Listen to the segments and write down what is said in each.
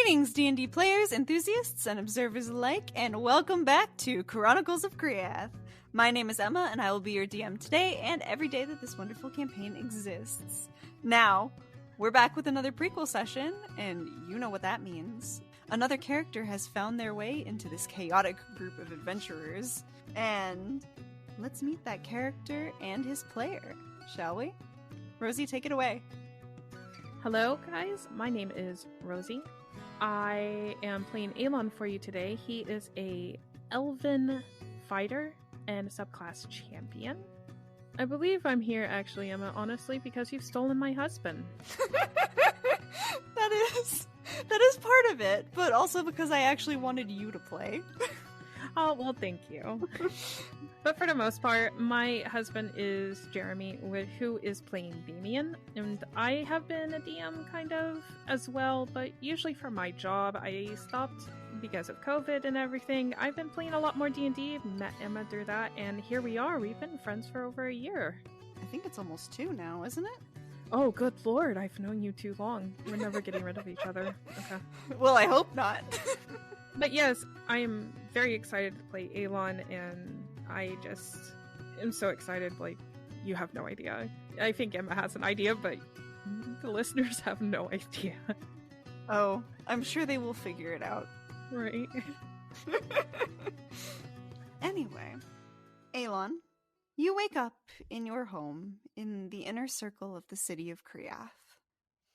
Greetings, D&D players, enthusiasts, and observers alike, and welcome back to Chronicles of Kriath. My name is Emma, and I will be your DM today and every day that this wonderful campaign exists. Now, we're back with another prequel session, and you know what that means. Another character has found their way into this chaotic group of adventurers, and let's meet that character and his player, shall we? Rosie, take it away. Hello, guys. My name is Rosie. I am playing Aelon for you today. He is a elven fighter and subclass champion. I believe I'm here, actually, Emma, honestly, because you've stolen my husband. That is part of it, but also because I actually wanted you to play. Oh, well, thank you. But for the most part, my husband is Jeremy, who is playing Damien, and I have been a DM kind of as well, but usually for my job, I stopped because of COVID and everything. I've been playing a lot more D&D, met Emma through that, and here we are. We've been friends for over a year. I think it's almost 2 now, isn't it? Oh, good lord, I've known you too long. We're never getting rid of each other. Okay. Well, I hope not. But yes, I am very excited to play Aelon, and I just am so excited, like, you have no idea. I think Emma has an idea, but the listeners have no idea. Oh, I'm sure they will figure it out. Right. Anyway, Aelon, you wake up in your home in the inner circle of the city of Kriath,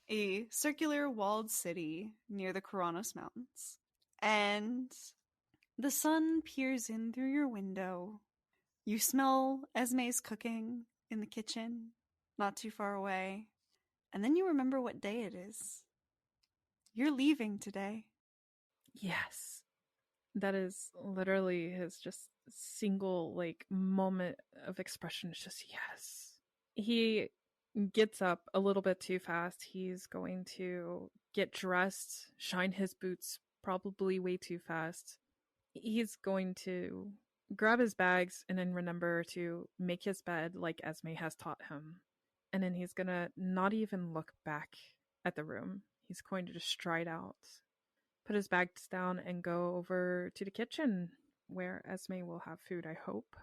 a circular walled city near the Karanos Mountains. And the sun peers in through your window. You smell Esme's cooking in the kitchen, not too far away. And then you remember what day it is. You're leaving today. Yes. That is literally his just single, like, moment of expression. It's just, yes. He gets up a little bit too fast. He's going to get dressed, shine his boots probably way too fast. He's going to grab his bags and then remember to make his bed like Esme has taught him. And then he's gonna not even look back at the room. He's going to just stride out, put his bags down, and go over to the kitchen where Esme will have food, I hope.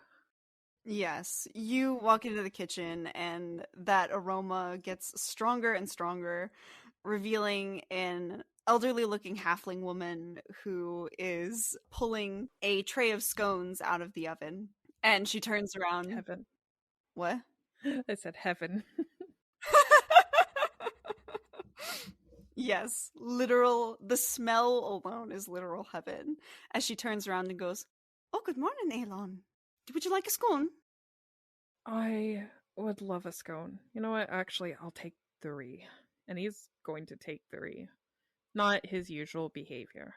Yes, you walk into the kitchen and that aroma gets stronger and stronger, revealing an elderly-looking halfling woman who is pulling a tray of scones out of the oven. And she turns around. Heaven. What? I said heaven. Yes, the smell alone is literal heaven. As she turns around and goes, "Oh, good morning, Aelon. Would you like a scone?" I would love a scone. You know what? Actually, I'll take 3. And he's going to take 3. Not his usual behavior.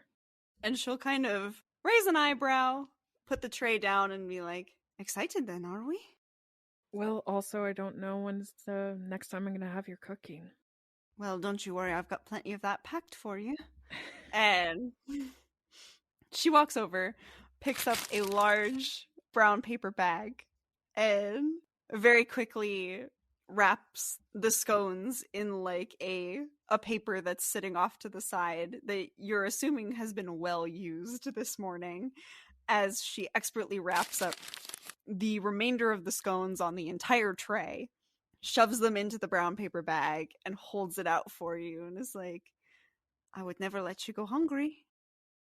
And she'll kind of raise an eyebrow, put the tray down, and be like, "Excited then, are we?" Well, also, I don't know when's the next time I'm going to have your cooking. Well, don't you worry, I've got plenty of that packed for you. And she walks over, picks up a large brown paper bag, and very quickly wraps the scones in like a paper that's sitting off to the side that you're assuming has been well used this morning, as she expertly wraps up the remainder of the scones on the entire tray, shoves them into the brown paper bag, and holds it out for you and is like, "I would never let you go hungry."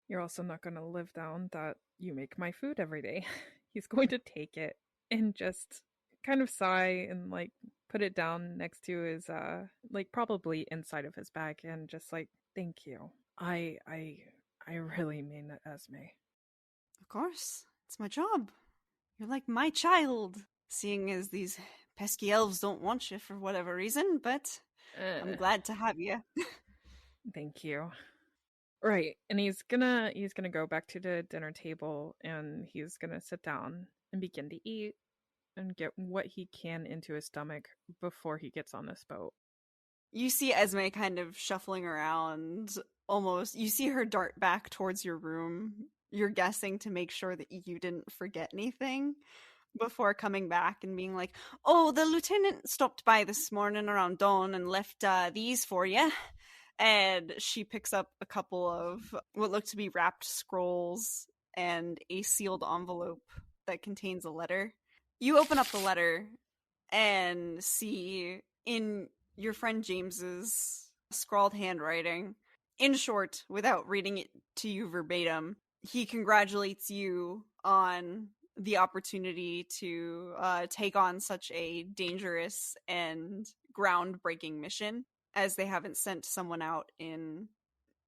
You're also not going to live down that you make my food every day. He's going to take it and just kind of sigh and like put it down next to his like probably inside of his bag and just like, "Thank you. I really mean it, Esme." Of course, it's my job. You're like my child, seeing as these pesky elves don't want you for whatever reason, but I'm glad to have you. Thank you. Right, and he's gonna go back to the dinner table and he's gonna sit down and begin to eat and get what he can into his stomach before he gets on this boat. You see Esme kind of shuffling around, almost. You see her dart back towards your room. You're guessing to make sure that you didn't forget anything before coming back and being like, "Oh, the lieutenant stopped by this morning around dawn and left these for you. And she picks up a couple of what look to be wrapped scrolls and a sealed envelope that contains a letter. You open up the letter and see in your friend James's scrawled handwriting, in short, without reading it to you verbatim, he congratulates you on the opportunity to take on such a dangerous and groundbreaking mission, as they haven't sent someone out in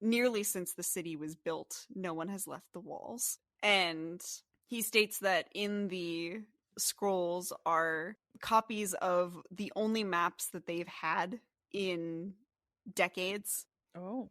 nearly since the city was built. No one has left the walls. And he states that in the scrolls are copies of the only maps that they've had in decades. Oh.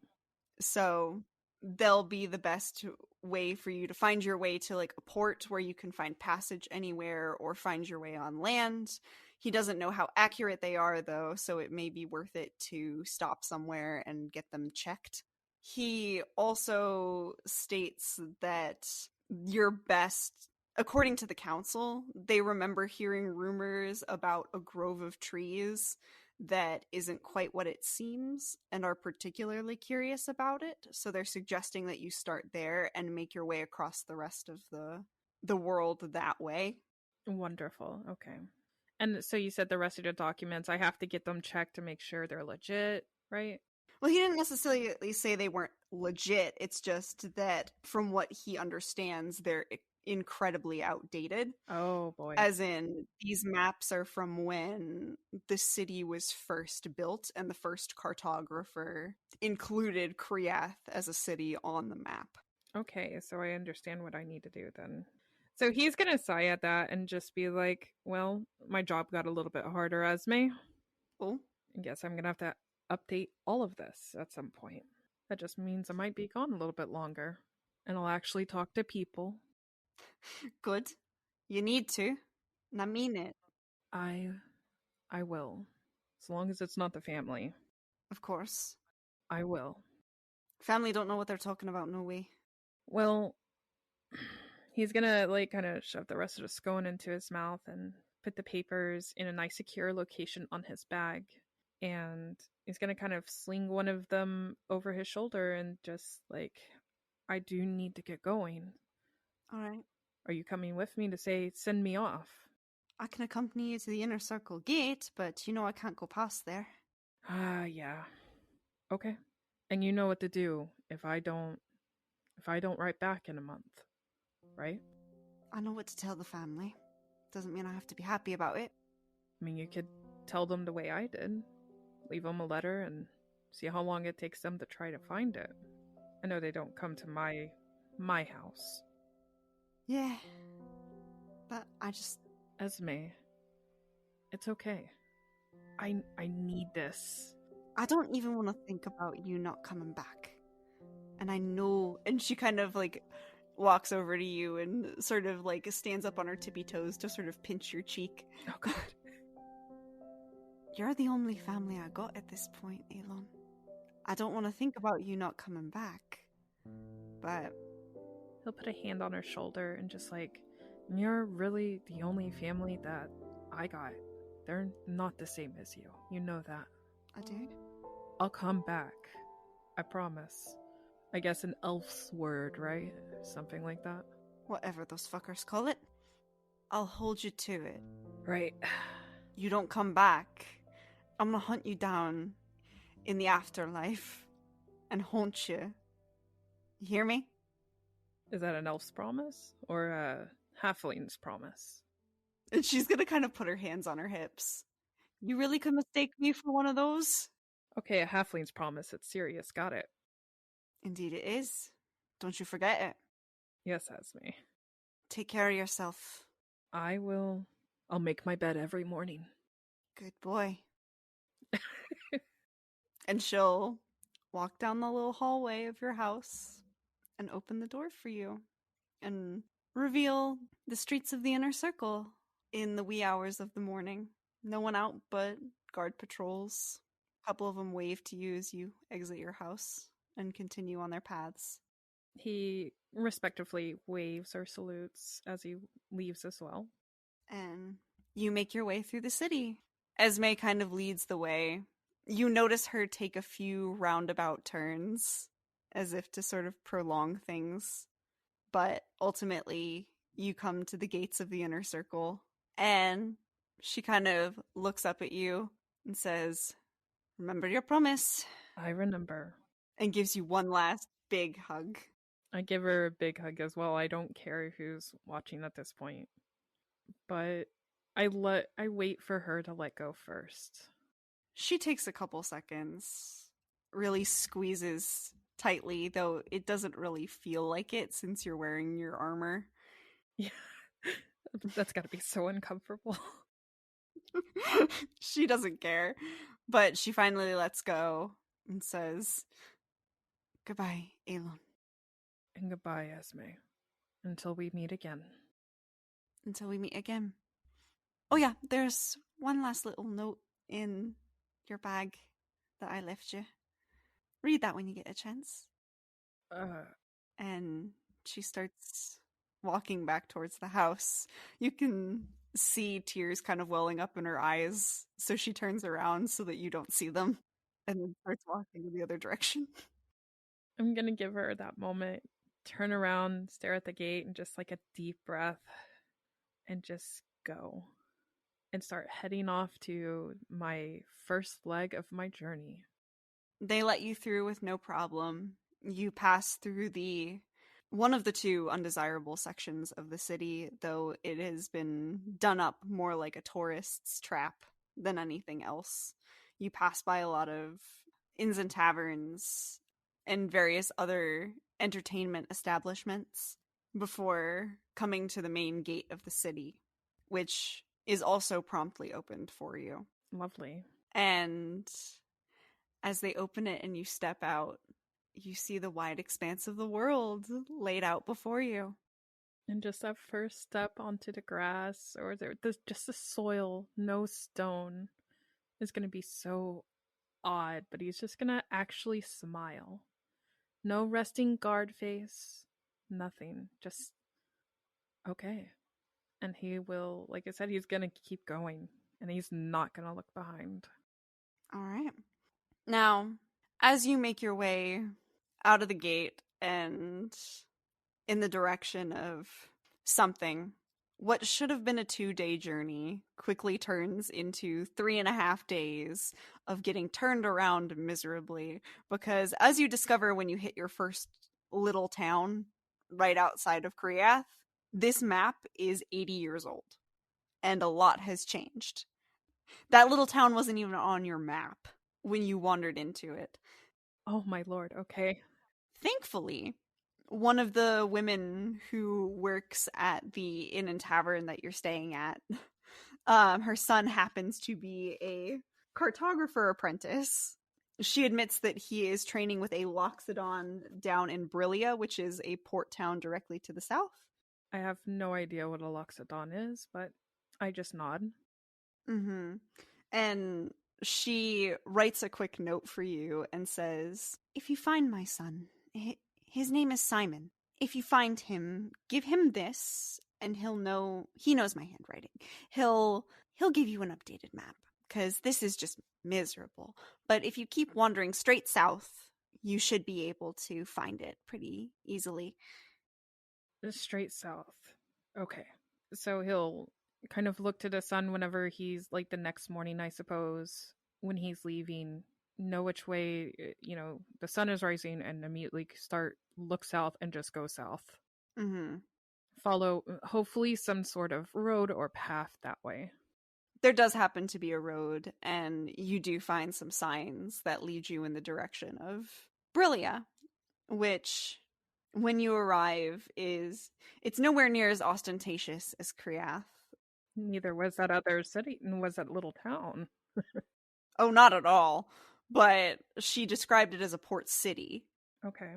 So they'll be the best way for you to find your way to like a port where you can find passage anywhere or find your way on land. He doesn't know how accurate they are though, so it may be worth it to stop somewhere and get them checked. He also states that your best, according to the council, they remember hearing rumors about a grove of trees that isn't quite what it seems and are particularly curious about it. So they're suggesting that you start there and make your way across the rest of the world that way. Wonderful. Okay. And so you said the rest of the documents, I have to get them checked to make sure they're legit, right? Well, he didn't necessarily say they weren't legit. It's just that from what he understands, they're incredibly outdated. Oh boy. As in, these maps are from when the city was first built, and the first cartographer included Kriath as a city on the map. Okay, so I understand what I need to do then. So he's gonna sigh at that and just be like, well, my job got a little bit harder, Esme. Oh, I guess I'm gonna have to update all of this at some point. That just means I might be gone a little bit longer. And I'll actually talk to people. good. You need to. And I mean it. I will. As long as it's not the family. Of course. I will. Family don't know what they're talking about, no way. Well, he's gonna like kind of shove the rest of the scone into his mouth and put the papers in a nice secure location on his bag. And he's gonna kind of sling one of them over his shoulder and just like, I do need to get going. All right. Are you coming with me to say send me off? I can accompany you to the inner circle gate, but you know I can't go past there. Yeah. Okay. And you know what to do if I don't write back in a month, right? I know what to tell the family. Doesn't mean I have to be happy about it. I mean, you could tell them the way I did. Leave them a letter and see how long it takes them to try to find it. I know they don't come to my house. Yeah. But I just... Esme, it's okay. I need this. I don't even want to think about you not coming back. And I know... And she kind of, like, walks over to you and sort of, like, stands up on her tippy toes to sort of pinch your cheek. Oh, God. You're the only family I got at this point, Aelon. I don't want to think about you not coming back. But... He'll put a hand on her shoulder and just like, you're really the only family that I got. They're not the same as you. You know that. I do? I'll come back. I promise. I guess an elf's word, right? Something like that. Whatever those fuckers call it. I'll hold you to it. Right. You don't come back, I'm gonna hunt you down in the afterlife and haunt you. You hear me? Is that an elf's promise? Or a halfling's promise? And she's gonna kind of put her hands on her hips. You really could mistake me for one of those? Okay, a halfling's promise. It's serious. Got it. Indeed it is. Don't you forget it. Yes, Esme. Take care of yourself. I will. I'll make my bed every morning. Good boy. And she'll walk down the little hallway of your house and open the door for you and reveal the streets of the inner circle in the wee hours of the morning. No one out but guard patrols. A couple of them wave to you as you exit your house and continue on their paths. He respectively waves or salutes as he leaves as well. And you make your way through the city. Esme kind of leads the way You notice her take a few roundabout turns as if to sort of prolong things, but ultimately you come to the gates of the inner circle, and she kind of looks up at you and says, "Remember your promise," I remember. and gives you one last big hug. I give her a big hug as well. I don't care who's watching at this point, but I wait for her to let go first. She takes a couple seconds, really squeezes tightly, though it doesn't really feel like it since you're wearing your armor. Yeah. That's got to be so uncomfortable. She doesn't care, but she finally lets go and says, "Goodbye, Aelon. And goodbye, Esme. Until we meet again. Until we meet again." Oh, yeah, there's one last little note in your bag that I left you. Read that when you get a chance. Uh, And she starts walking back towards the house. You can see tears kind of welling up in her eyes, so she turns around so that you don't see them and then starts walking in the other direction. I'm gonna give her that moment, turn around, stare at the gate, and just like a deep breath, and just go. And start heading off to my first leg of my journey. They let you through with no problem. You pass through the one of the two undesirable sections of the city, though it has been done up more like a tourist's trap than anything else. You pass by a lot of inns and taverns and various other entertainment establishments before coming to the main gate of the city, which is also promptly opened for you. Lovely. And as they open it and you step out, you see the wide expanse of the world laid out before you. And just that first step onto the grass or just the soil, no stone, is going to be so odd, but he's just going to actually smile. No resting guard face, nothing. Just, okay. And he will, like I said, he's going to keep going and he's not going to look behind. All right. Now, as you make your way out of the gate and in the direction of something, what should have been a 2-day journey quickly turns into 3.5 days of getting turned around miserably. Because as you discover when you hit your first little town right outside of Kriath, this map is 80 years old and a lot has changed. That little town wasn't even on your map when you wandered into it. Oh my lord, okay. Thankfully, one of the women who works at the inn and tavern that you're staying at, her son happens to be a cartographer apprentice. She admits that he is training with a Loxodon down in Brillia, which is a port town directly to the south. I have no idea what a loxodon is, but I just nod. Mm-hmm. And she writes a quick note for you and says, "If you find my son, his name is Simon. If you find him, give him this, and he knows my handwriting. He'll give you an updated map, because this is just miserable. But if you keep wandering straight south, you should be able to find it pretty easily." Straight south. Okay. So he'll kind of look to the sun whenever he's like the next morning, I suppose, when he's leaving, know which way, the sun is rising and immediately look south and just go south. Mm-hmm. Follow, hopefully, some sort of road or path that way. There does happen to be a road, and you do find some signs that lead you in the direction of Brillia, which, when you arrive, it's nowhere near as ostentatious as Kriath. Neither was that other city, and was that little town. Oh, not at all. But she described it as a port city. Okay.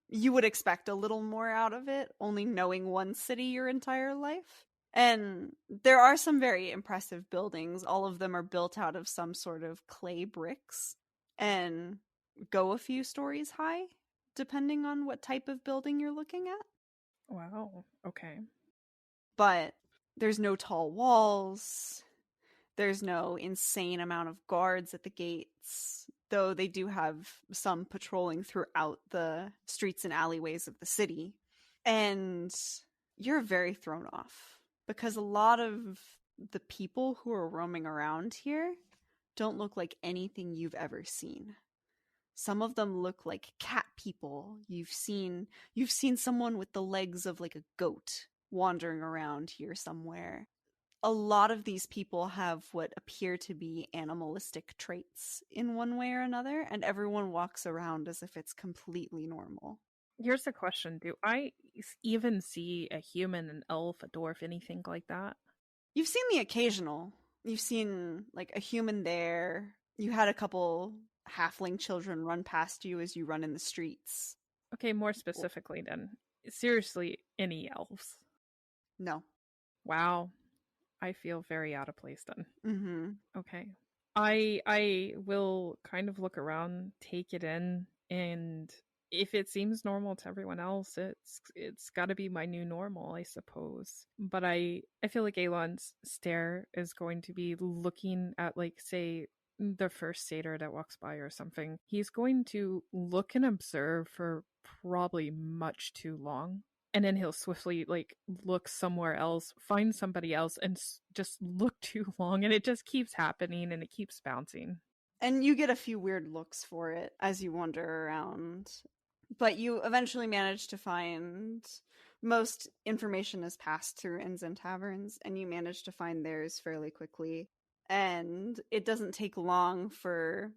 You would expect a little more out of it, only knowing one city your entire life. And there are some very impressive buildings. All of them are built out of some sort of clay bricks and go a few stories high, depending on what type of building you're looking at. Wow. Okay. But there's no tall walls. There's no insane amount of guards at the gates, though they do have some patrolling throughout the streets and alleyways of the city. And you're very thrown off because a lot of the people who are roaming around here don't look like anything you've ever seen. Some of them look like cat people. You've seen someone with the legs of like a goat wandering around here somewhere. A lot of these people have what appear to be animalistic traits in one way or another, and everyone walks around as if it's completely normal. Here's the question: do I even see a human, an elf, a dwarf, anything like that? You've seen the occasional. You've seen like a human there. You had a couple halfling children run past you as you run in the streets. Okay, more specifically, then, seriously, any elves? No. Wow, I feel very out of place then. Mm-hmm. Okay. I will kind of look around, take it in, and if it seems normal to everyone else, it's got to be my new normal, I suppose. But I feel like Aelon's stare is going to be looking at, like, say, the first satyr that walks by or something. He's going to look and observe for probably much too long, and then he'll swiftly like look somewhere else, find somebody else, and just look too long, and it just keeps happening and it keeps bouncing. And you get a few weird looks for it as you wander around. But you eventually manage to find most information is passed through inns and taverns, and you manage to find theirs fairly quickly. And it doesn't take long for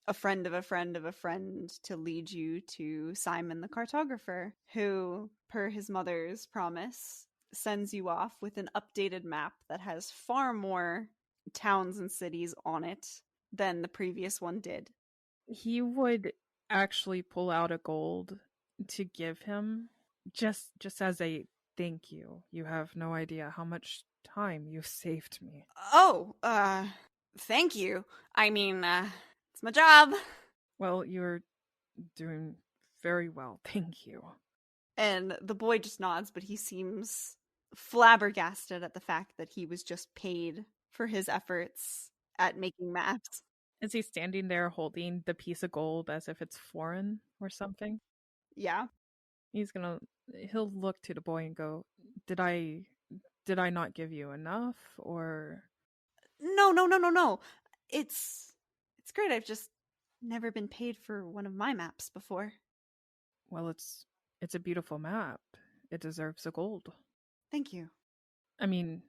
a friend of a friend of a friend to lead you to Simon the cartographer, who, per his mother's promise, sends you off with an updated map that has far more towns and cities on it than the previous one did. He would actually pull out a gold to give him, just as a thank you. You have no idea how much time you've saved me. Oh, thank you. I mean, it's my job. Well, you're doing very well. Thank you. And the boy just nods, but he seems flabbergasted at the fact that he was just paid for his efforts at making maps. Is he standing there holding the piece of gold as if it's foreign or something? Yeah. He's gonna he'll look to the boy and go, Did I not give you enough? Or No, no, no, no, no. It's great. I've just never been paid for one of my maps before. well, it's a beautiful map. It deserves a gold. Thank you. I mean,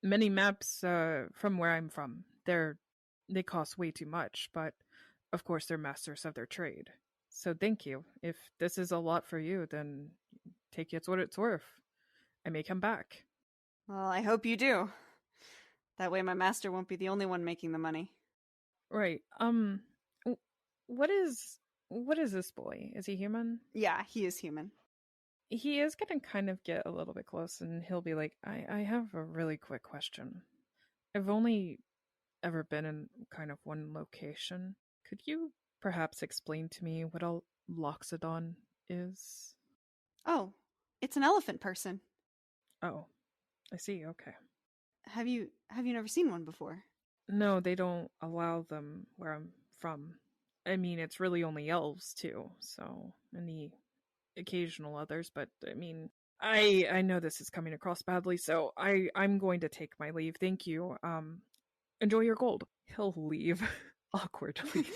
many maps from where I'm from, they cost way too much, but of course they're masters of their trade. So thank you. If this is a lot for you, then take it what it's worth. I may come back. Well, I hope you do. That way my master won't be the only one making the money. Right. What is this boy? Is he human? Yeah, he is human. He is gonna kind of get a little bit close, and he'll be like, I have a really quick question. I've only ever been in kind of one location. Could you perhaps explain to me what a loxodon is? Oh, it's an elephant person. Oh, I see. Okay. Have you never seen one before? No, they don't allow them where I'm from. I mean, it's really only elves too, so and the occasional others, but I mean, I know this is coming across badly, so I'm going to take my leave. Thank you. Enjoy your gold. He'll leave awkwardly.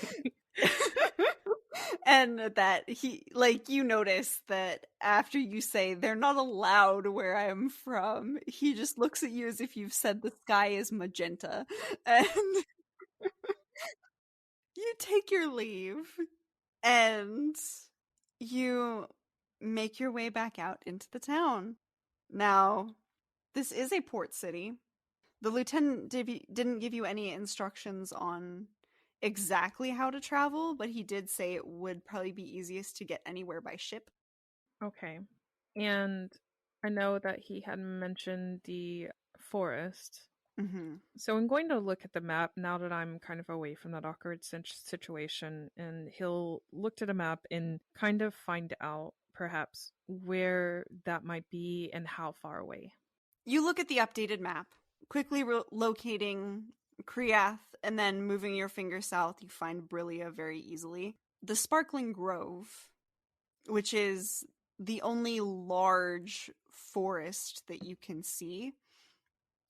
And that he, like, you notice that after you say they're not allowed where I'm from, he just looks at you as if you've said the sky is magenta. And you take your leave and you make your way back out into the town. Now, this is a port city. The lieutenant didn't give you any instructions on exactly how to travel, but he did say it would probably be easiest to get anywhere by ship. Okay. And I know that he had mentioned the forest. Mm-hmm. So I'm going to look at the map now that I'm kind of away from that awkward situation, and he'll look to the map and kind of find out perhaps where that might be and how far away. You look at the updated map, quickly locating Kriath, and then moving your finger south, you find Brillia very easily. The Sparkling Grove, which is the only large forest that you can see,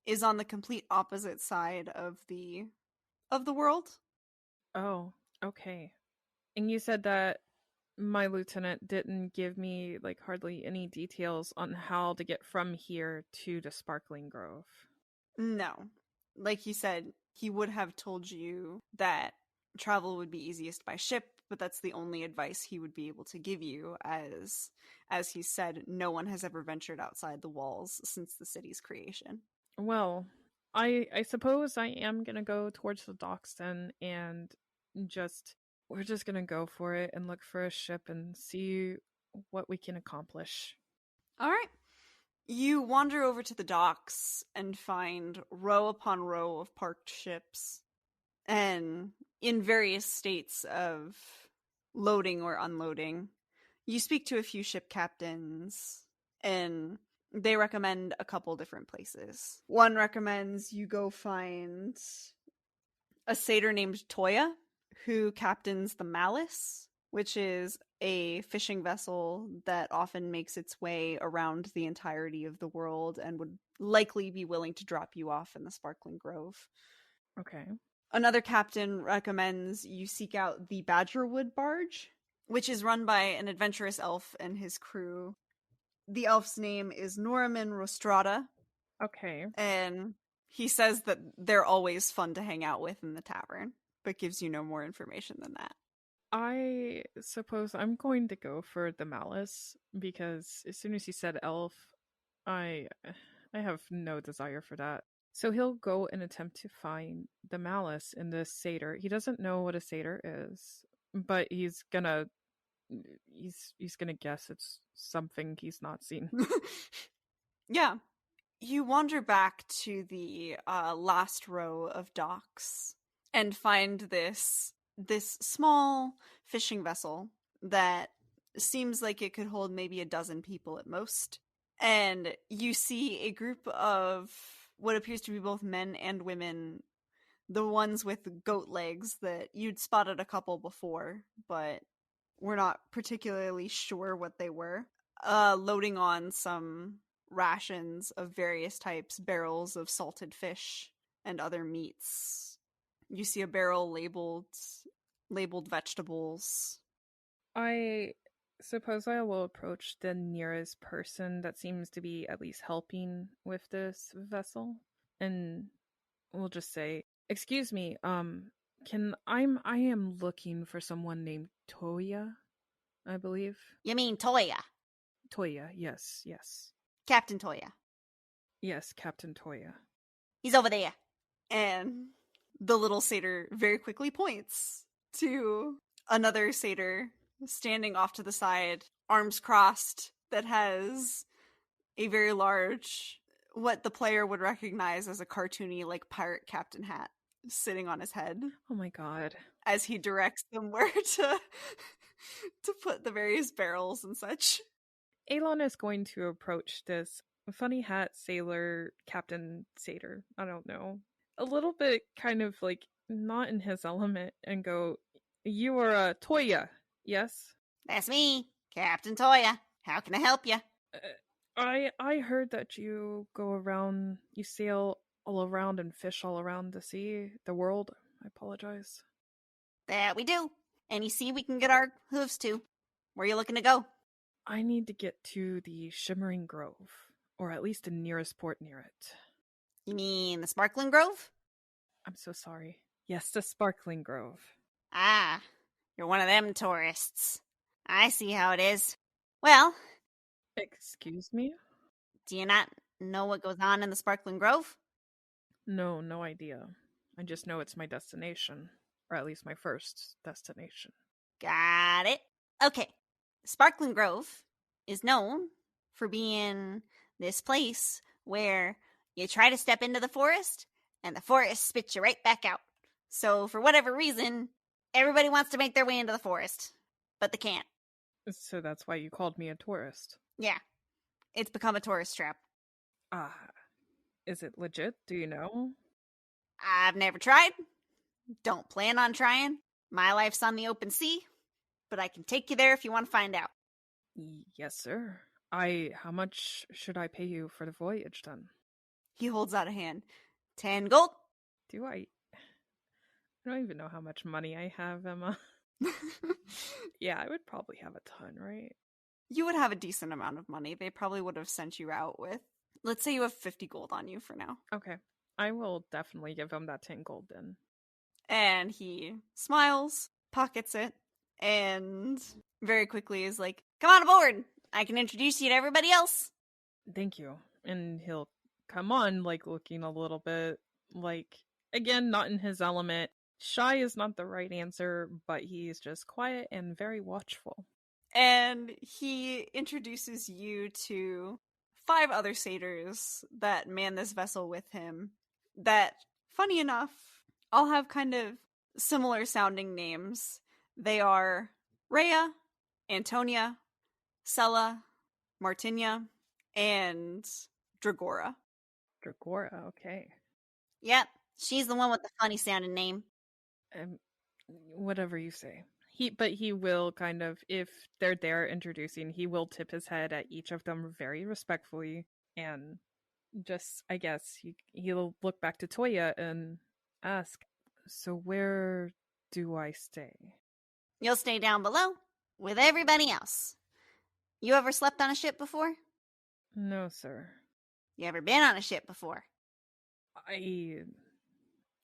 is on the complete opposite side of the world. Oh, okay. And you said that my lieutenant didn't give me like hardly any details on how to get from here to the Sparkling Grove. No. Like he said, he would have told you that travel would be easiest by ship, but that's the only advice he would be able to give you, as he said, no one has ever ventured outside the walls since the city's creation. Well, I suppose I am gonna go towards the docks then, and just we're just gonna go for it and look for a ship and see what we can accomplish. All right. You wander over to the docks and find row upon row of parked ships, and in various states of loading or unloading. You speak to a few ship captains, and they recommend a couple different places. One recommends you go find a satyr named Toya, who captains the Malice, which is a fishing vessel that often makes its way around the entirety of the world and would likely be willing to drop you off in the Sparkling Grove. Okay. Another captain recommends you seek out the Badgerwood barge, which is run by an adventurous elf and his crew. The elf's name is Noramin Rostrada, Okay. and he says that they're always fun to hang out with in the tavern, but gives you no more information than that. I suppose I'm going to go for the Malice because as soon as you said elf, I I have no desire for that. So he'll go and attempt to find the Malice in this satyr. He doesn't know what a satyr is, but he's gonna guess it's something he's not seen. Yeah. You wander back to the last row of docks and find this small fishing vessel that seems like it could hold maybe a dozen people at most. And you see a group of what appears to be both men and women, the ones with goat legs that you'd spotted a couple before, but we're not particularly sure what they were, loading on some rations of various types, barrels of salted fish and other meats. You see a barrel labeled vegetables. I suppose I will approach the nearest person that seems to be at least helping with this vessel, and we'll just say, "Excuse me, I am looking for someone named Toya, I believe." You mean Toya? Toya, yes, yes. Captain Toya. Yes, Captain Toya. He's over there. And the little satyr very quickly points to another satyr standing off to the side, arms crossed, that has a very large, what the player would recognize as a cartoony, like, pirate captain hat sitting on his head Oh my god. as he directs them where to put the various barrels and such. Aelon is going to approach this funny hat sailor Captain Satyr. I don't know. A little bit kind of like not in his element and go, "You are a Toya, yes?" That's me, Captain Toya. How can I help you? I heard that you go around, you sail all around and fish all around the sea, the world. I apologize. That we do. Any sea we can get our hooves to. Where are you looking to go? I need to get to the Shimmering Grove, or at least the nearest port near it. You mean the Sparkling Grove? I'm so sorry. Yes, the Sparkling Grove. Ah, you're one of them tourists. I see how it is. Well, Excuse me? do you not know what goes on in the Sparkling Grove? No, no idea. I just know it's my destination, or at least my first destination. Got it. Okay. Sparkling Grove is known for being this place where you try to step into the forest and the forest spits you right back out. So, for whatever reason, everybody wants to make their way into the forest, but they can't. So that's why you called me a tourist. Yeah, it's become a tourist trap. Ah, is it legit? Do you know? I've never tried. Don't plan on trying. My life's on the open sea, but I can take you there if you want to find out. Yes, sir. How much should I pay you for the voyage then? He holds out a hand. 10 gold. Do I don't even know how much money I have, Emma. Yeah, I would probably have a ton, right? You would have a decent amount of money. They probably would have sent you out with, let's say you have 50 gold on you for now. Okay. I will definitely give him that 10 gold then. And he smiles, pockets it, and very quickly is like, come on aboard. I can introduce you to everybody else. Thank you. And he'll come on, like, looking a little bit, like, again, not in his element. Shy is not the right answer, but he's just quiet and very watchful. And he introduces you to 5 other satyrs that man this vessel with him that, funny enough, all have kind of similar sounding names. They are Rhea, Antonia, Sella, Martinia, and Dragora. Dragora, okay. Yep, she's the one with the funny sounding name. Whatever you say. But he will kind of, if they're there introducing, he will tip his head at each of them very respectfully, and just, I guess, he'll look back to Toya and ask, so where do I stay? You'll stay down below with everybody else. You ever slept on a ship before? No, sir. You ever been on a ship before?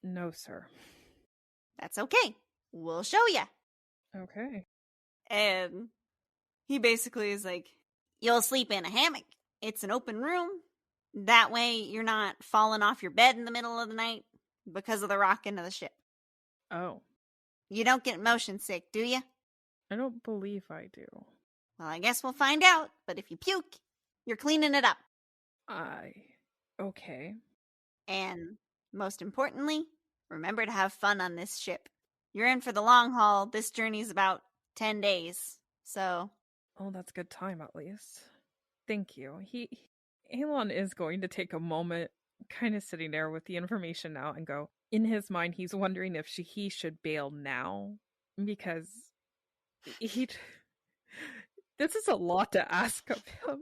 No, sir. That's okay. We'll show you. Okay. And he basically is like, you'll sleep in a hammock. It's an open room. That way you're not falling off your bed in the middle of the night because of the rocking of the ship. Oh. You don't get motion sick, do you? I don't believe I do. Well, I guess we'll find out. But if you puke, you're cleaning it up. Okay. And most importantly, remember to have fun on this ship. You're in for the long haul. This journey's about 10 days. So. Oh, that's good time at least. Thank you. Aelon is going to take a moment, kind of sitting there with the information now, and go, in his mind, he's wondering if he should bail now, because this is a lot to ask of him.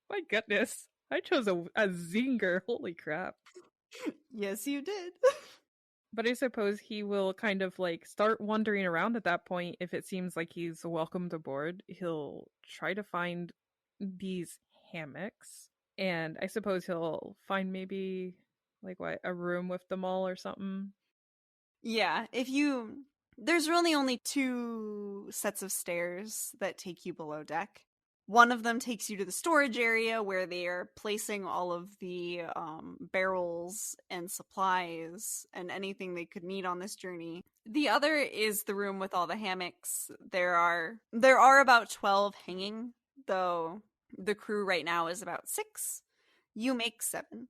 My goodness. I chose a zinger. Holy crap. Yes, you did. But I suppose he will kind of like start wandering around at that point. If it seems like he's welcomed aboard, he'll try to find these hammocks. And I suppose he'll find maybe like a room with them all or something. Yeah, there's really only 2 sets of stairs that take you below deck. One of them takes you to the storage area where they are placing all of the barrels and supplies and anything they could need on this journey. The other is the room with all the hammocks. There are about 12 hanging, though the crew right now is about 6. You make 7.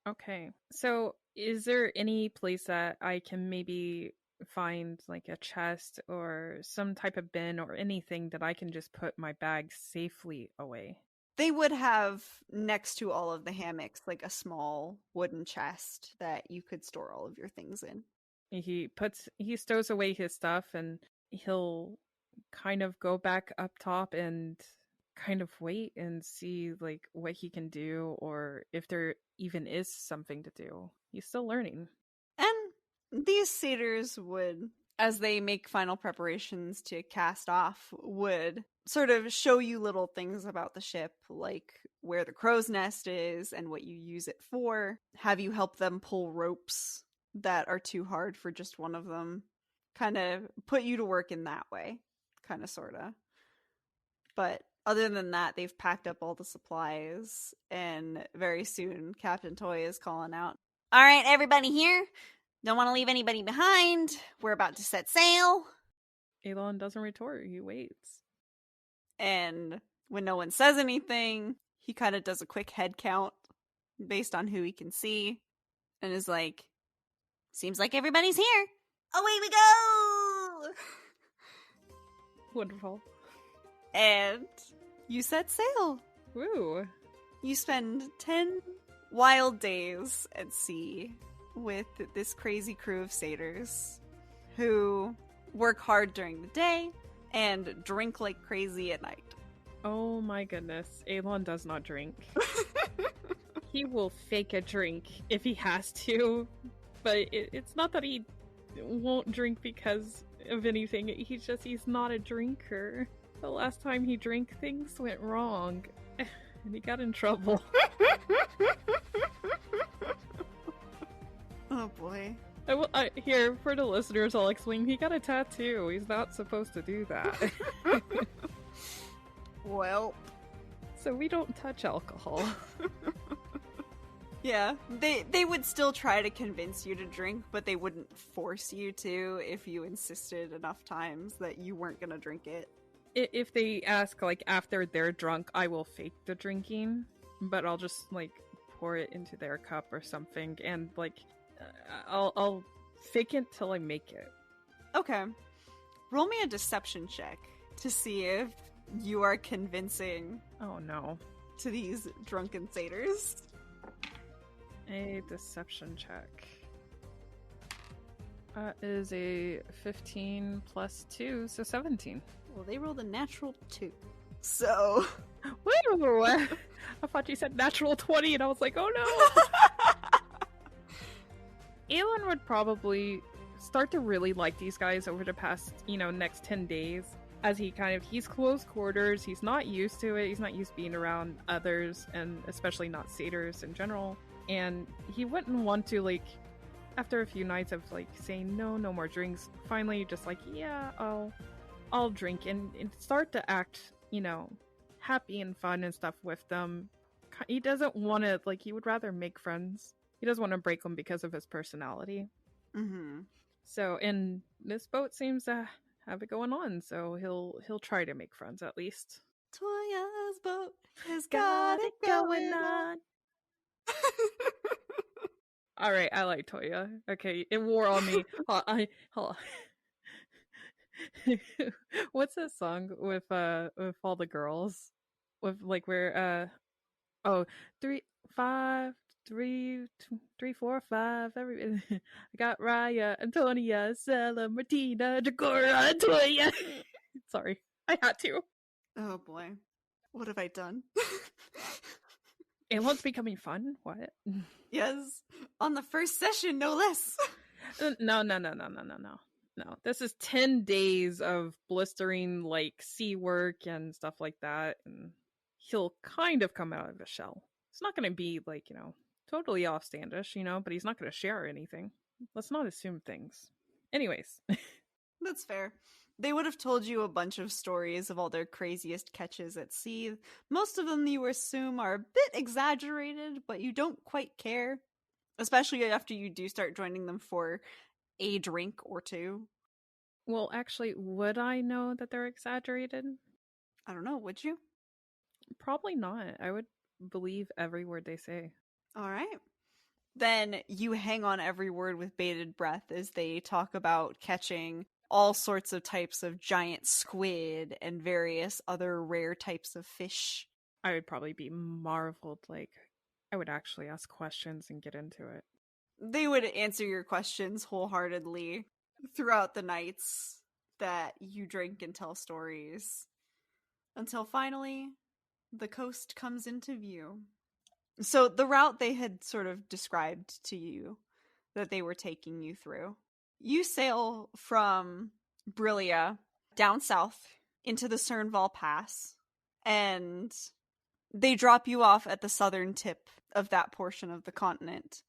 Okay. So is there any place that I can maybe find like a chest or some type of bin or anything that I can just put my bag safely away? They would have next to all of the hammocks like a small wooden chest that you could store all of your things in. He stows away his stuff, and he'll kind of go back up top and kind of wait and see like what he can do, or if there even is something to do. He's still learning. And these satyrs would, as they make final preparations to cast off, would sort of show you little things about the ship, like where the crow's nest is and what you use it for. Have you help them pull ropes that are too hard for just one of them. Kind of put you to work in that way. Kind of, sort of. But other than that, they've packed up all the supplies, and very soon Captain Toy is calling out, all right, everybody here. Don't want to leave anybody behind. We're about to set sail. Aelon doesn't retort. He waits. And when no one says anything, he kind of does a quick head count based on who he can see and is like, seems like everybody's here. Away we go! Wonderful. And you set sail. Woo. You spend 10 wild days at sea, with this crazy crew of satyrs who work hard during the day and drink like crazy at night. Oh my goodness. Aelon does not drink. He will fake a drink if he has to, but it's not that he won't drink because of anything. He's not a drinker. The last time he drank, things went wrong, and he got in trouble. Oh boy. Here, for the listeners, I'll explain. He got a tattoo. He's not supposed to do that. Well. So we don't touch alcohol. Yeah, they would still try to convince you to drink, but they wouldn't force you to if you insisted enough times that you weren't gonna drink it. If they ask, like, after they're drunk, I will fake the drinking, but I'll just, like, pour it into their cup or something, and, like, I'll fake it till I make it. Okay. Roll me a deception check to see if you are convincing Oh no. to these drunken satyrs. A deception check. That is a 15 plus 2, so 17. Well, they rolled a natural 2. So... Woo! I thought you said natural 20, and I was like, oh no! Aelon would probably start to really like these guys over the past, next 10 days. As he's close quarters, he's not used to it, he's not used to being around others, and especially not satyrs in general. And he wouldn't want to, like, after a few nights of, like, saying no more drinks, finally just like, yeah, I'll drink, and start to act, happy and fun and stuff with them. He doesn't want to, like, he would rather make friends. He doesn't want to break them because of his personality. Mm-hmm. So, and this boat seems to have it going on, so he'll try to make friends at least. Toya's boat has got it going on. All right, I like Toya. Okay, it wore on me. Hold on. What's that song with all the girls? With, like, where 3, 5, 3, 3, 4, 5. I got Raya, Antonia, Stella, Martina, Jagora, Toya. Sorry, I had to. Oh boy, what have I done? Aelon's becoming fun? What? Yes, on the first session, no less. No. No, this is 10 days of blistering, like, sea work and stuff like that, and he'll kind of come out of the shell. It's not going to be, like, totally offstandish, but he's not going to share anything. Let's not assume things. Anyways. That's fair. They would have told you a bunch of stories of all their craziest catches at sea. Most of them you assume are a bit exaggerated, but you don't quite care. Especially after you do start joining them for a drink or two. Well, actually, would I know that they're exaggerated? I don't know, would you? Probably not. I would believe every word they say. All right. Then you hang on every word with bated breath as they talk about catching all sorts of types of giant squid and various other rare types of fish. I would probably be marveled, like, I would actually ask questions and get into it. They would answer your questions wholeheartedly throughout the nights that you drink and tell stories. Until finally, the coast comes into view. So the route they had sort of described to you that they were taking you through. You sail from Brillia down south into the Cernval Pass, and they drop you off at the southern tip of that portion of the continent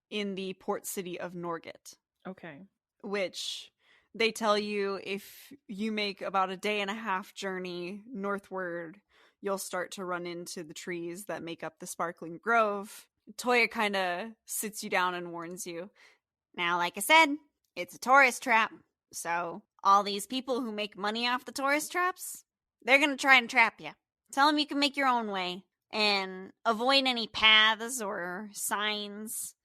in the port city of Norgit. Okay. Which they tell you if you make about a day and a half journey northward, you'll start to run into the trees that make up the Sparkling Grove. Toya kind of sits you down and warns you. Now, like I said, it's a tourist trap. So all these people who make money off the tourist traps, they're going to try and trap you. Tell them you can make your own way and avoid any paths or signs.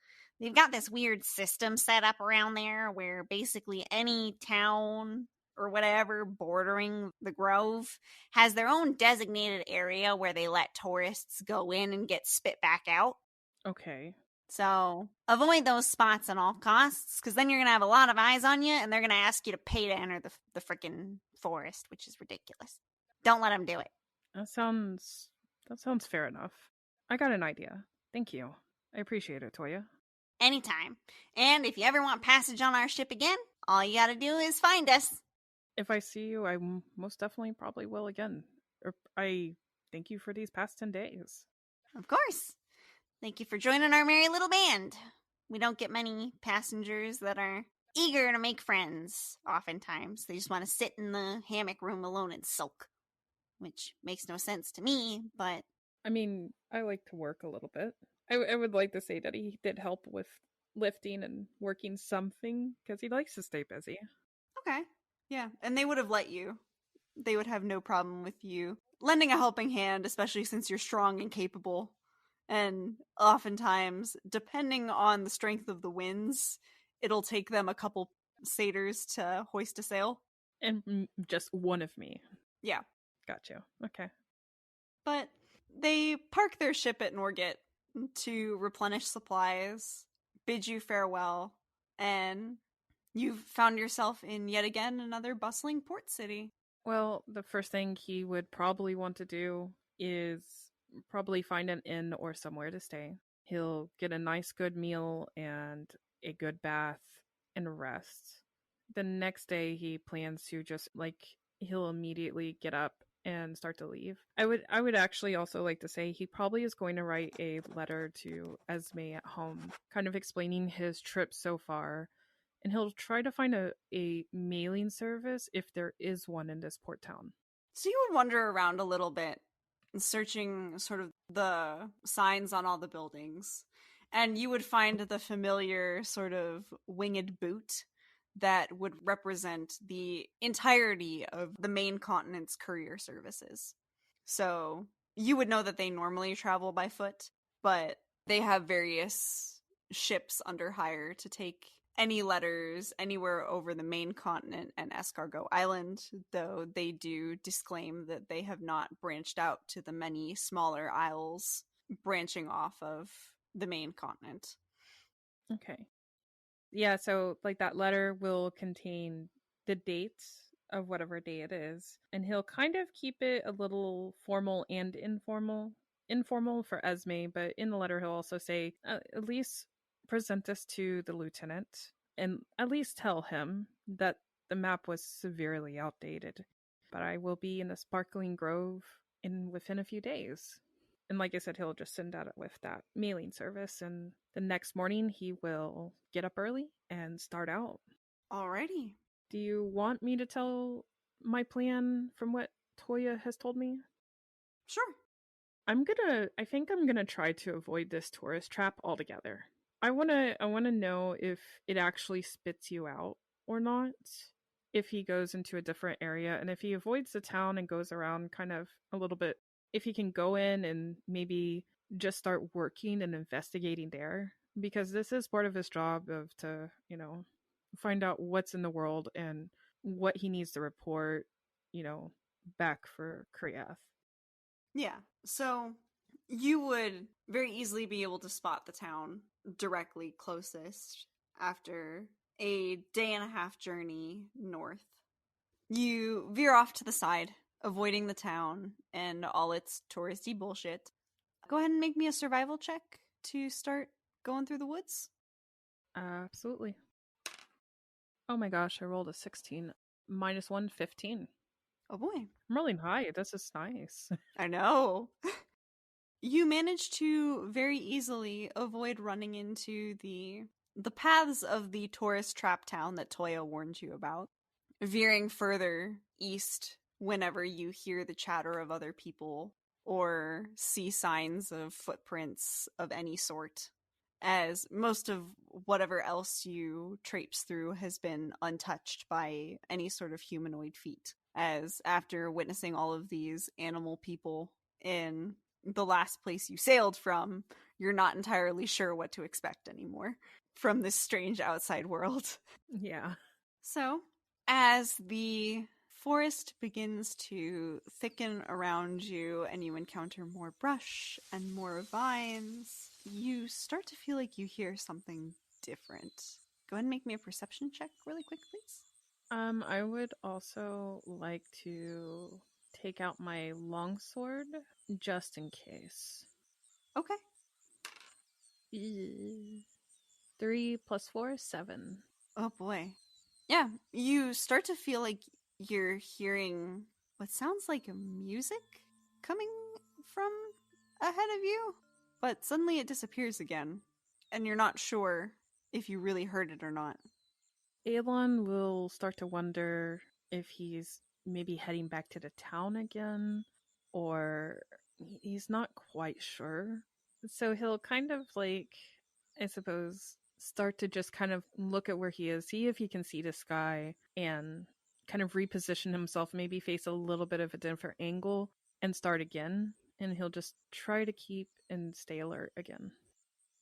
They've got this weird system set up around there where basically any town or whatever bordering the grove has their own designated area where they let tourists go in and get spit back out. Okay. So avoid those spots at all costs, because then you're going to have a lot of eyes on you, and they're going to ask you to pay to enter the freaking forest, which is ridiculous. Don't let them do it. That sounds fair enough. I got an idea. Thank you. I appreciate it, Toya. Anytime. And if you ever want passage on our ship again, all you got to do is find us. If I see you, I most definitely probably will again. I thank you for these past 10 days. Of course. Thank you for joining our merry little band. We don't get many passengers that are eager to make friends, oftentimes. They just want to sit in the hammock room alone and sulk, which makes no sense to me, but... I mean, I like to work a little bit. I would like to say that he did help with lifting and working something, because he likes to stay busy. Okay. Yeah, and they would have let you. They would have no problem with you lending a helping hand, especially since you're strong and capable. And oftentimes, depending on the strength of the winds, it'll take them a couple satyrs to hoist a sail. And just one of me. Yeah. Got you. Okay. But they park their ship at Norgate to replenish supplies, bid you farewell, and you've found yourself in yet again another bustling port city. Well, the first thing he would probably want to do is probably find an inn or somewhere to stay. He'll get a nice good meal and a good bath and rest. The next day he plans to just he'll immediately get up and start to leave. I would actually also like to say he probably is going to write a letter to Esme at home, kind of explaining his trip so far, and he'll try to find a mailing service if there is one in this port town. So you would wander around a little bit, searching sort of the signs on all the buildings, and you would find the familiar sort of winged boot that would represent the entirety of the main continent's courier services. So you would know that they normally travel by foot, but they have various ships under hire to take any letters anywhere over the main continent and Escargot Island, though they do disclaim that they have not branched out to the many smaller isles branching off of the main continent. Okay. Yeah, so that letter will contain the dates of whatever day it is, and he'll kind of keep it a little formal and informal. Informal for Esme, but in the letter he'll also say, at least present this to the lieutenant, and at least tell him that the map was severely outdated, but I will be in a sparkling grove within a few days. And like I said, he'll just send out with that mailing service, and the next morning he will get up early and start out. Alrighty. Do you want me to tell my plan from what Toya has told me? Sure. I think I'm gonna try to avoid this tourist trap altogether. I wanna know if it actually spits you out or not. If he goes into a different area, and if he avoids the town and goes around kind of a little bit, if he can go in and maybe just start working and investigating there, because this is part of his job of to, find out what's in the world and what he needs to report, back for Kriath. Yeah. So you would very easily be able to spot the town directly closest after a day and a half journey north. You veer off to the side, avoiding the town and all its touristy bullshit. Go ahead and make me a survival check to start going through the woods. Absolutely. Oh my gosh, I rolled a 16. Minus 1, 15. Oh boy. I'm rolling high. This is nice. I know. You manage to very easily avoid running into the paths of the tourist trap town that Toya warned you about, veering further east whenever you hear the chatter of other people or see signs of footprints of any sort, as most of whatever else you traipse through has been untouched by any sort of humanoid feet. As after witnessing all of these animal people in the last place you sailed from, you're not entirely sure what to expect anymore from this strange outside world. Yeah. So, as the forest begins to thicken around you and you encounter more brush and more vines, you start to feel like you hear something different. Go ahead and make me a perception check really quick, please. I would also like to take out my longsword just in case. Okay. 3 plus 4 is 7. Oh boy. Yeah, you start to feel like you're hearing what sounds like music coming from ahead of you, but suddenly it disappears again, and you're not sure if you really heard it or not. Aelon will start to wonder if he's maybe heading back to the town again, or he's not quite sure. So he'll kind of like, I suppose, start to just kind of look at where he is, see if he can see the sky, and kind of reposition himself, maybe face a little bit of a different angle and start again. And he'll just try to keep and stay alert again.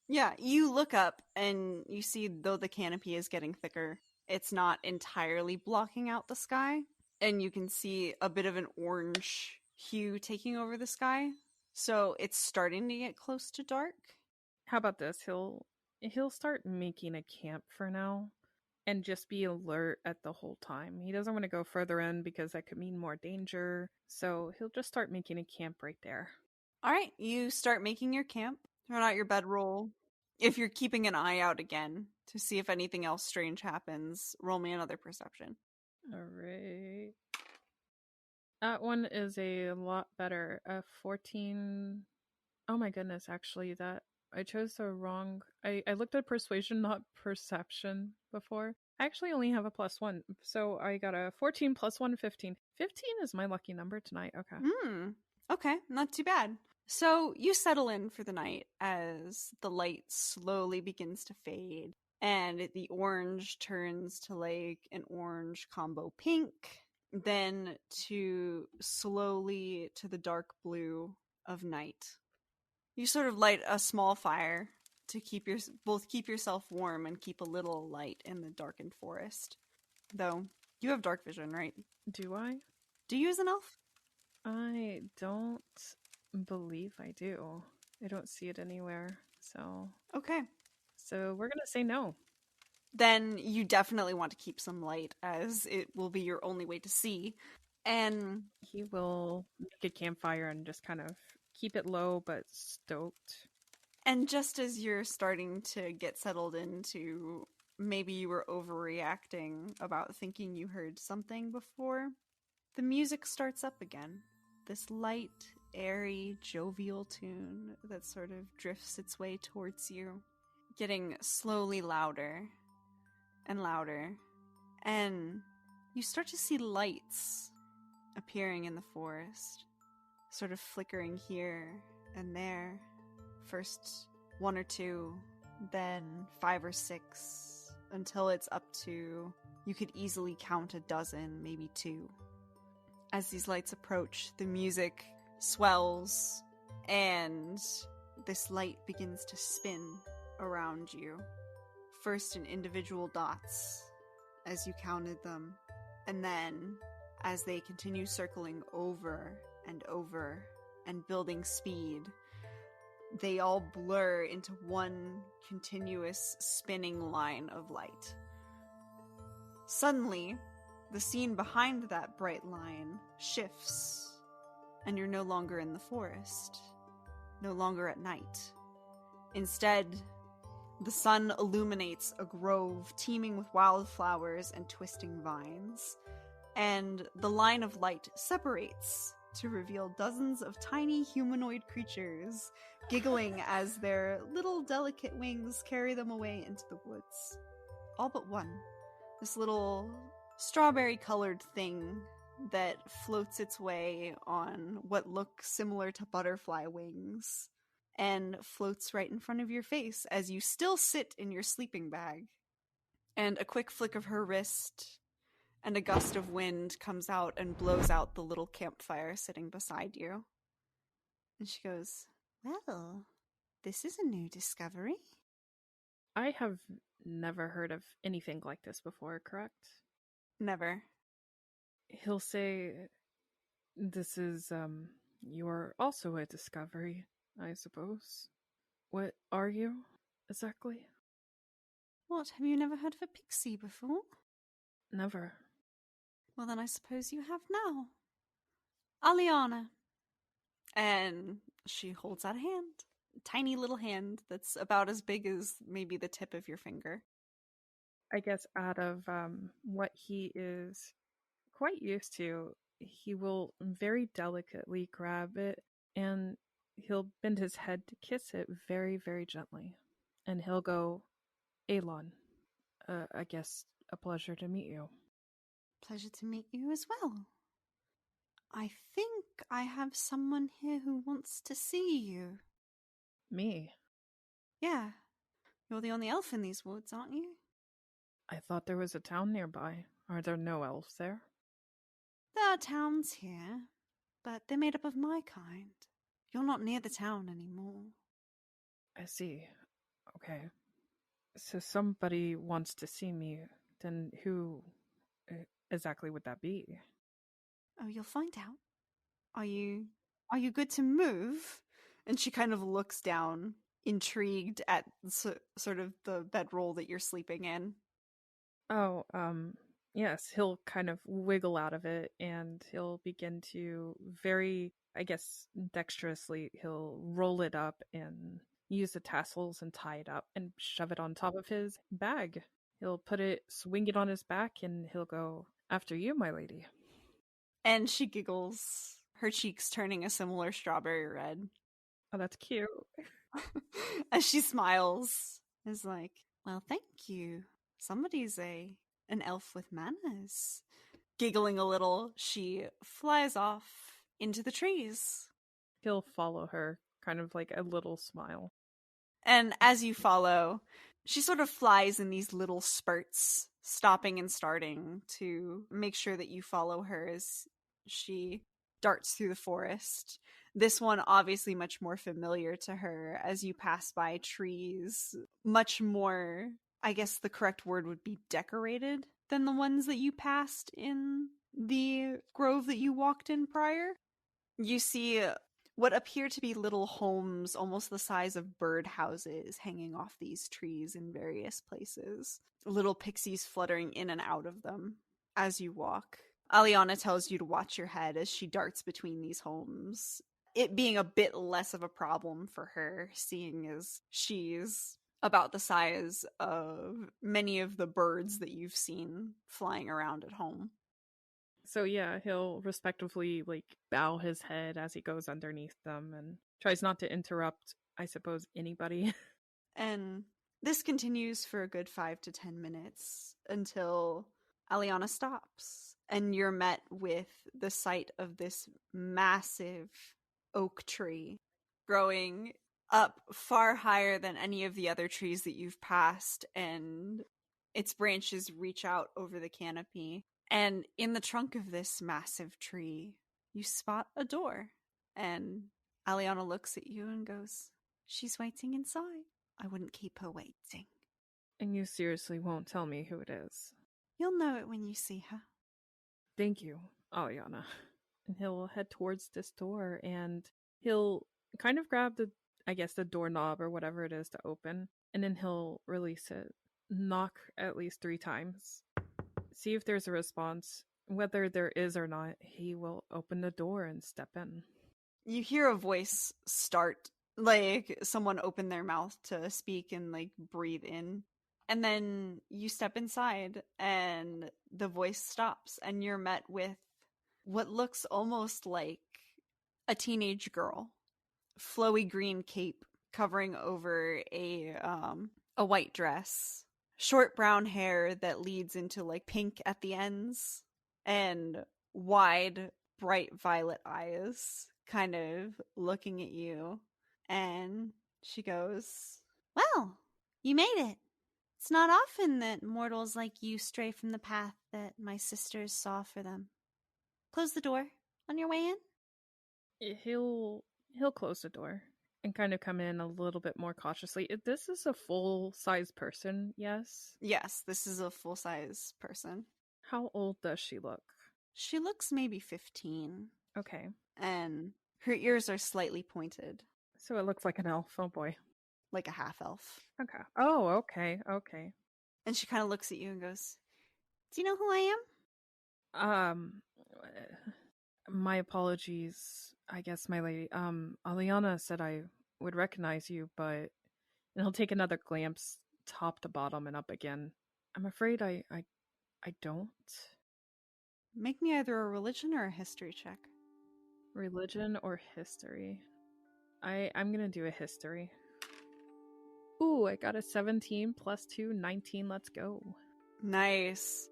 Yeah, you look up and you see, though the canopy is getting thicker, it's not entirely blocking out the sky, and you can see a bit of an orange hue taking over the sky. So it's starting to get close to dark. How about this? He'll start making a camp for now and just be alert at the whole time. He doesn't want to go further in because that could mean more danger. So he'll just start making a camp right there. All right, you start making your camp. Throw out your bedroll. If you're keeping an eye out again to see if anything else strange happens, roll me another perception. All right. That one is a lot better. 14. Oh my goodness, actually, that I chose the wrong. I looked at persuasion, not perception before. I actually only have a +1. So I got a 14 plus 1, 15. 15 is my lucky number tonight. Okay. Okay, not too bad. So you settle in for the night as the light slowly begins to fade and the orange turns to like an orange combo pink, then to slowly to the dark blue of night. You sort of light a small fire to keep both keep yourself warm and keep a little light in the darkened forest. Though you have dark vision, right? Do I? Do you as an elf? I don't believe I do. I don't see it anywhere. So Okay. we're gonna say no. Then you definitely want to keep some light, as it will be your only way to see. And He will make a campfire and just kind of keep it low but stoked. just as you're starting to get settled into, maybe you were overreacting about thinking you heard something before, the music starts up again. This light, airy, jovial tune that sort of drifts its way towards you, getting slowly louder and louder. And you start to see lights appearing in the forest, sort of flickering here and there. First 1 or 2, then 5 or 6, until it's up to, you could easily count a dozen, maybe 2. As these lights approach, the music swells, and this light begins to spin around you. First in individual dots, as you counted them, and then as they continue circling over and over and building speed, they all blur into one continuous spinning line of light. Suddenly, the scene behind that bright line shifts, and you're no longer in the forest, no longer at night. Instead, the sun illuminates a grove teeming with wildflowers and twisting vines, and the line of light separates to reveal dozens of tiny humanoid creatures giggling as their little delicate wings carry them away into the woods. All but one. This little strawberry-colored thing that floats its way on what look similar to butterfly wings and floats right in front of your face as you still sit in your sleeping bag. And a quick flick of her wrist and a gust of wind comes out and blows out the little campfire sitting beside you. And she goes, "Well, this is a new discovery." I have never heard of anything like this before, correct? Never. he'll say, "This is, you're also a discovery, I suppose. What are you, exactly?" What, have you never heard of a pixie before? Never. Well, then I suppose you have now. Aliana. And she holds out a hand. Tiny little hand that's about as big as maybe the tip of your finger. I guess out of what he is quite used to, he will very delicately grab it and he'll bend his head to kiss it very, very gently. And he'll go, "Aelon, I guess a pleasure to meet you." Pleasure to meet you as well. I think I have someone here who wants to see you. "Me? Yeah, you're the only elf in these woods, aren't you? I thought there was a town nearby. Are there no elves there?" There are towns here, but they're made up of my kind. You're not near the town anymore. "I see. Okay. So somebody wants to see me. Then who exactly would that be?" Oh, you'll find out. Are you good to move? And she kind of looks down, intrigued at sort of the bedroll that you're sleeping in. Oh, yes, he'll kind of wiggle out of it and he'll begin to very, I guess, dexterously, he'll roll it up and use the tassels and tie it up and shove it on top of his bag. He'll put it, swing it on his back, and he'll go, "After you, my lady." And she giggles, her cheeks turning a similar strawberry red. Oh, that's cute. As she smiles, is like, well, thank you. Somebody's an elf with manners. Giggling a little, she flies off into the trees. He'll follow her, kind of like a little smile. And as you follow, she sort of flies in these little spurts, stopping and starting to make sure that you follow her as she darts through the forest. This one obviously much more familiar to her as you pass by trees, much more, I guess the correct word would be decorated than the ones that you passed in the grove that you walked in prior. You see what appear to be little homes, almost the size of bird houses, hanging off these trees in various places. Little pixies fluttering in and out of them as you walk. Aliana tells you to watch your head as she darts between these homes. It being a bit less of a problem for her, seeing as she's about the size of many of the birds that you've seen flying around at home. So yeah, he'll respectively like bow his head as he goes underneath them and tries not to interrupt, I suppose, anybody. And this continues for a good 5 to 10 minutes until Aliana stops. And you're met with the sight of this massive oak tree growing up far higher than any of the other trees that you've passed. And its branches reach out over the canopy. And in the trunk of this massive tree, you spot a door. And Aliana looks at you and goes, "She's waiting inside. I wouldn't keep her waiting." And you seriously won't tell me who it is? "You'll know it when you see her." "Thank you, Aliana." And he'll head towards this door and he'll kind of grab the, I guess, the doorknob or whatever it is to open, and then he'll release it, knock at least 3 times, see if there's a response. Whether there is or not, he will open the door and step in. You hear a voice start, like someone open their mouth to speak and like breathe in. And then you step inside and the voice stops and you're met with what looks almost like a teenage girl. Flowy green cape covering over a white dress. Short brown hair that leads into like pink at the ends and wide bright violet eyes kind of looking at you. And she goes, "Well, you made it. It's not often that mortals like you stray from the path that my sisters saw for them. Close the door on your way in." He'll close the door and kind of come in a little bit more cautiously. This is a full-size person, yes? Yes, this is a full-size person. How old does she look? She looks maybe 15, Okay. and her ears are slightly pointed, So it looks like an elf. Oh boy. like a half elf. Okay. Oh, okay. Okay. And she kind of looks at you and goes, "Do you know who I am?" Um, my apologies, I guess, my lady. Aliana said I would recognize you, but and he'll take another glance, top to bottom and up again. I'm afraid I don't. Make me either a religion or a history check. Religion or history? I'm gonna do a history. Ooh, I got a 17 plus 2, 19. Let's go. Nice.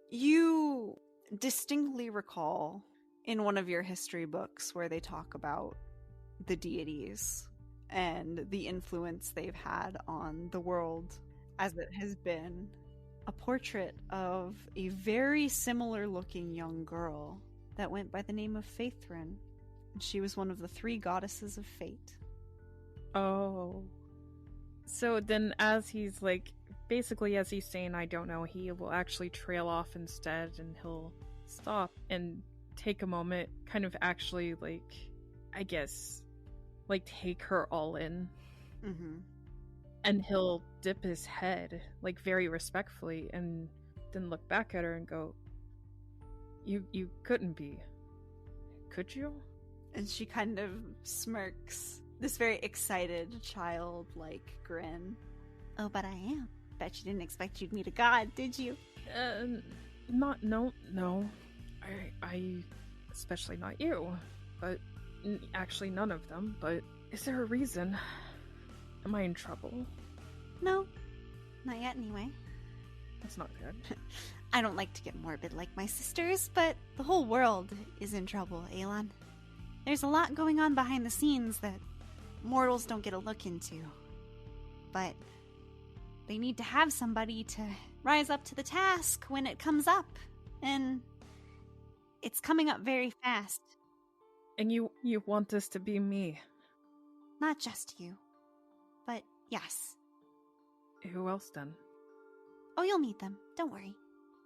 You distinctly recall in one of your history books where they talk about the deities and the influence they've had on the world as it has been, a portrait of a very similar looking young girl that went by the name of Faithrin. She was one of the 3 goddesses of fate. Oh. So then, as he's like, basically, as he's saying, I don't know, he will actually trail off instead and he'll stop and take a moment, kind of actually, like, I guess, like, take her all in. Mm-hmm. And he'll dip his head, like, very respectfully, and then look back at her and go, You couldn't be. Could you? And she kind of smirks. This very excited, childlike grin. Oh, but I am. Bet you didn't expect you'd meet a god, did you? No. I, especially not you, but actually none of them, but is there a reason? Am I in trouble? No, not yet anyway. That's not good. I don't like to get morbid like my sisters, but the whole world is in trouble, Aelon. There's a lot going on behind the scenes that mortals don't get a look into. But they need to have somebody to rise up to the task when it comes up. And it's coming up very fast. And you want this to be me? Not just you. But yes. Who else then? Oh, you'll meet them. Don't worry.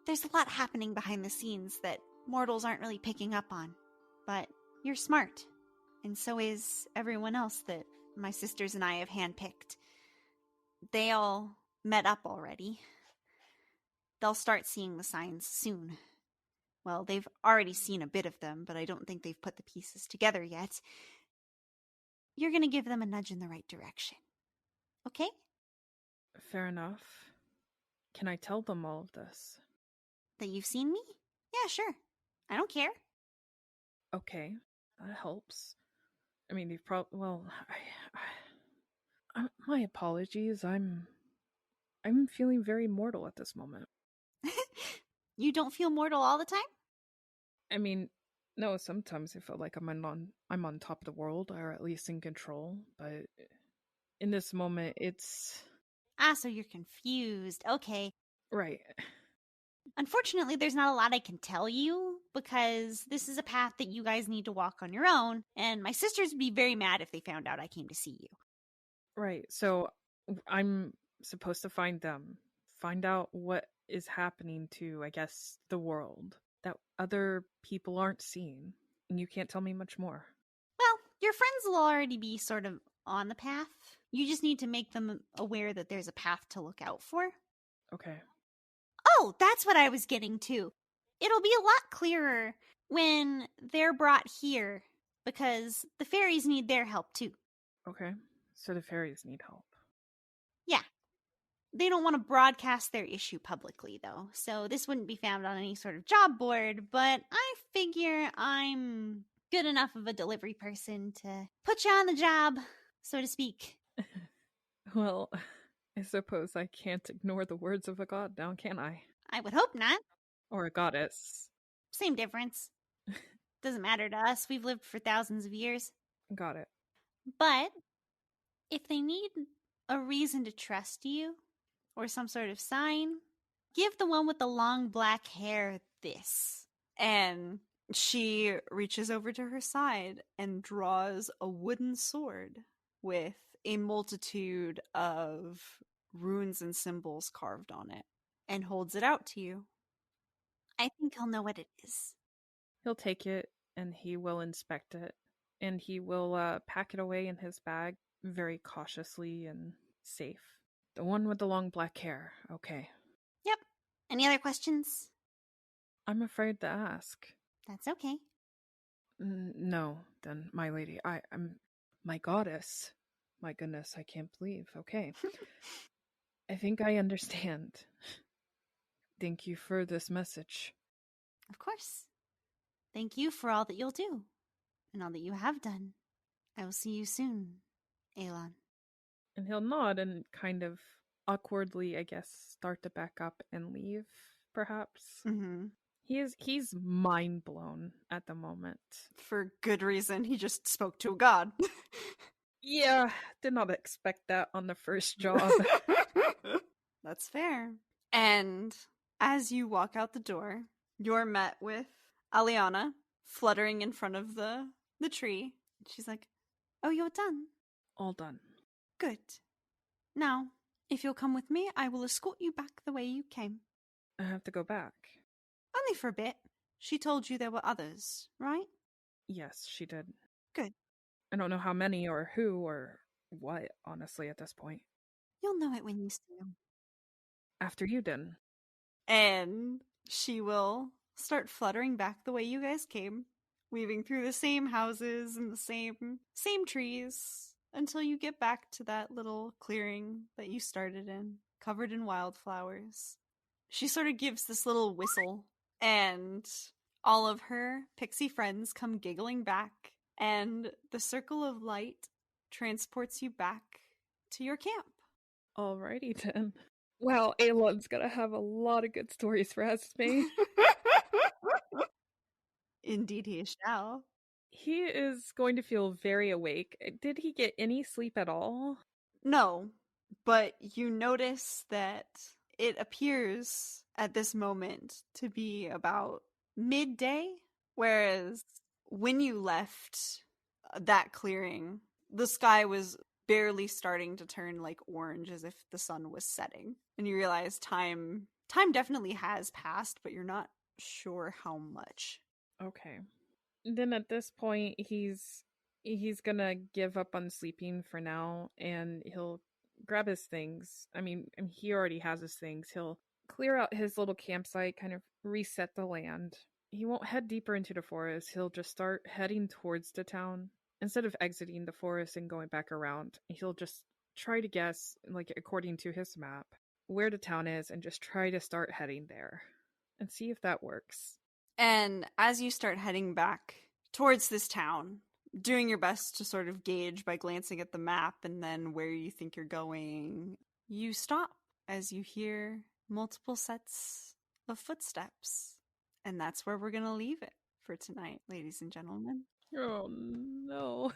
There's a lot happening behind the scenes that mortals aren't really picking up on. But you're smart. And so is everyone else that my sisters and I have handpicked. They all met up already. They'll start seeing the signs soon. Well, they've already seen a bit of them, but I don't think they've put the pieces together yet. You're going to give them a nudge in the right direction. Okay? Fair enough. Can I tell them all of this? That you've seen me? Yeah, sure. I don't care. Okay, that helps. I mean, you've probably... Well, my apologies. I'm feeling very mortal at this moment. You don't feel mortal all the time? I mean, no, sometimes I feel like I'm on top of the world, or at least in control, but in this moment, it's... Ah, so you're confused. Okay. Right. Unfortunately, there's not a lot I can tell you, because this is a path that you guys need to walk on your own, and my sisters would be very mad if they found out I came to see you. Right, so I'm supposed to find them, find out what is happening to, I guess, the world that other people aren't seeing, and you can't tell me much more. Well, your friends will already be sort of on the path. You just need to make them aware that there's a path to look out for. Okay. Oh, that's what I was getting to. It'll be a lot clearer when they're brought here, because the fairies need their help too. Okay, so the fairies need help. Yeah. They don't want to broadcast their issue publicly, though, so this wouldn't be found on any sort of job board, but I figure I'm good enough of a delivery person to put you on the job, so to speak. Well, I suppose I can't ignore the words of a god now, can I? I would hope not. Or a goddess. Same difference. Doesn't matter to us. We've lived for thousands of years. Got it. But if they need a reason to trust you, or some sort of sign, give the one with the long black hair this. And she reaches over to her side and draws a wooden sword with a multitude of runes and symbols carved on it and holds it out to you. I think he'll know what it is. He'll take it and he will inspect it. And he will pack it away in his bag very cautiously and safe. The one with the long black hair. Okay. Yep. Any other questions? I'm afraid to ask. That's okay. No, then, my lady. I'm my goddess. My goodness, I can't believe. Okay. I think I understand. Thank you for this message. Of course. Thank you for all that you'll do, and all that you have done. I will see you soon, Aelon. And he'll nod and kind of awkwardly, I guess, start to back up and leave, perhaps. Mm-hmm. He's mind blown at the moment. For good reason. He just spoke to a god. Yeah, did not expect that on the first job. That's fair. And as you walk out the door, you're met with Aliana fluttering in front of the tree. She's like, "Oh, you're done? All done. Good. Now, if you'll come with me, I will escort you back the way you came." I have to go back. "Only for a bit. She told you there were others, right?" Yes, she did. Good. I don't know how many or who or what, honestly, at this point. "You'll know it when you see them." After you did. And she will start fluttering back the way you guys came, weaving through the same houses and the same trees until you get back to that little clearing that you started in, covered in wildflowers. She sort of gives this little whistle, and all of her pixie friends come giggling back, and the circle of light transports you back to your camp. Alrighty then. Wow, Aelon's gonna have a lot of good stories for Esme. Indeed he shall. He is going to feel very awake. Did he get any sleep at all? No, but you notice that it appears at this moment to be about midday, whereas when you left that clearing, the sky was barely starting to turn like orange as if the sun was setting. And you realize time definitely has passed, but you're not sure how much. Okay. Then at this point, he's gonna give up on sleeping for now, and he'll grab his things. I mean, he already has his things. He'll clear out his little campsite, kind of reset the land. He won't head deeper into the forest. He'll just start heading towards the town. Instead of exiting the forest and going back around, he'll just try to guess, like according to his map, where the town is and just try to start heading there and see if that works. And as you start heading back towards this town, doing your best to sort of gauge by glancing at the map and then where you think you're going, you stop as you hear multiple sets of footsteps. And that's where we're going to leave it for tonight, ladies and gentlemen. Oh no.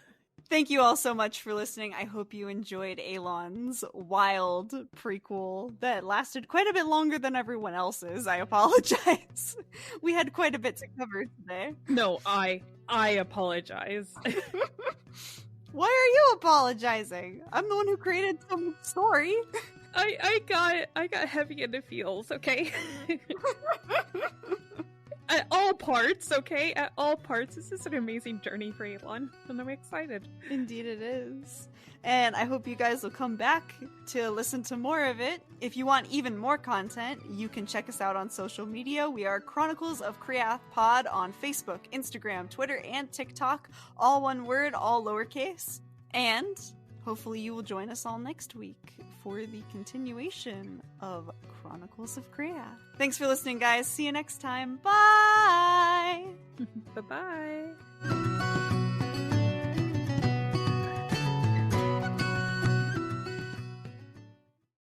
Thank you all so much for listening. I hope you enjoyed Aelon's wild prequel that lasted quite a bit longer than everyone else's. I apologize. We had quite a bit to cover today. No, I apologize. Why are you apologizing? I'm the one who created some story. I got heavy in the feels, okay? At all parts, okay? At all parts. This is an amazing journey for Aelon, and I'm excited. Indeed it is. And I hope you guys will come back to listen to more of it. If you want even more content, you can check us out on social media. We are Chronicles of Kreath Pod on Facebook, Instagram, Twitter, and TikTok. All one word, all lowercase. And hopefully you will join us all next week for the continuation of Chronicles of Kreath. Thanks for listening, guys. See you next time. Bye! Bye-bye!